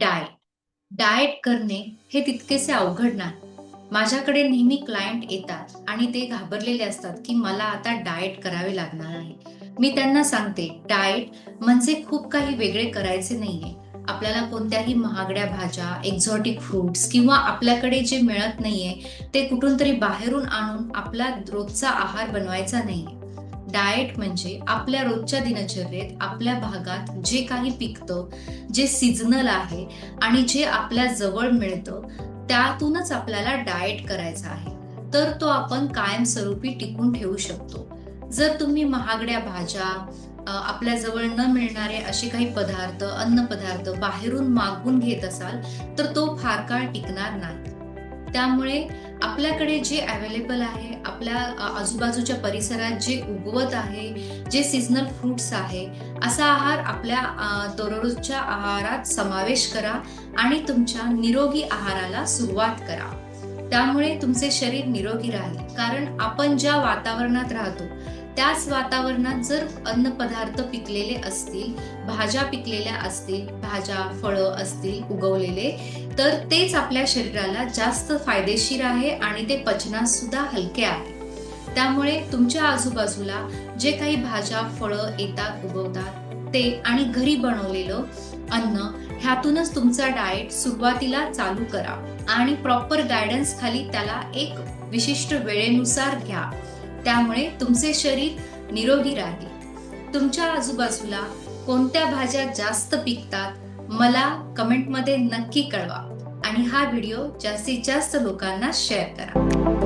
Diet diet करणे हे तितकेसे अवघड नाही. माझ्याकडे नेहमी क्लायंट येतात आणि ते घाबरलेले असतात, की मला आता डाएट करावे लागणार आहे. मी त्यांना सांगते, डाएट म्हणजे खूप काही वेगळे करायचे नाहीये. आपल्याला कोणत्याही महागड्या भाज्या, एक्झॉटिक फ्रुट्स किंवा आपल्याकडे जे मिळत नाहीये, ते कुठून तरी बाहेरून आणून आपला रोजचा आहार बनवायचा नाहीये. डाएट म्हणजे आपल्या रोजच्या दिनचर्येत आपल्या भागात जे काही पिकतं, जे सीझनल आहे आणि जे आपल्या जवळ मिळतं, त्यातूनच आपल्याला डाएट करायचा आहे. तर तो आपण कायमस्वरूपी टिकवून ठेवू शकतो. जर तुम्ही महागड्या भाज्या, आपल्या जवळ न मिळणारे असे काही पदार्थ, अन्नपदार्थ बाहेरून मागवून घेत असाल, तर तो फार काळ टिकणार नाही. त्यामुळे आपल्याकडे जे अवेलेबल आहे, आपल्या आजूबाजूच्या परिसरात जे उगवत आहे, जे सीझनल फ्रुट्स आहे, असा आहार आपल्या दररोजच्या आहारात समावेश करा आणि तुमच्या निरोगी आहाराला सुरुवात करा. त्यामुळे तुमचे शरीर निरोगी राहील. कारण आपण ज्या वातावरणात राहतो, त्याच वातावरणात जर अन्नपदार्थ पिकलेले असतील, भाज्या पिकलेल्या असतील, भाज्या, फळं असतील उगवलेले, तर तेच आपल्या शरीराला जास्त फायदेशीर आहे आणि ते पचनास सुद्धा हलके आहे. त्यामुळे तुमच्या आजूबाजूला जे काही भाज्या, फळं येतात, उगवतात ते आणि घरी बनवलेलं अन्न ह्यातूनच तुमचा डाएट सुरुवातीला चालू करा आणि प्रॉपर गाईडन्स खाली त्याला एक विशिष्ट वेळेनुसार घ्या. त्यामुळे तुमचे शरीर निरोगी राहील. तुमच्या आजूबाजूला कोणत्या भाज्या जास्त पिकतात मला कमेंटमध्ये नक्की कळवा आणि हा व्हिडिओ जास्तीत जास्त लोकांना शेअर करा.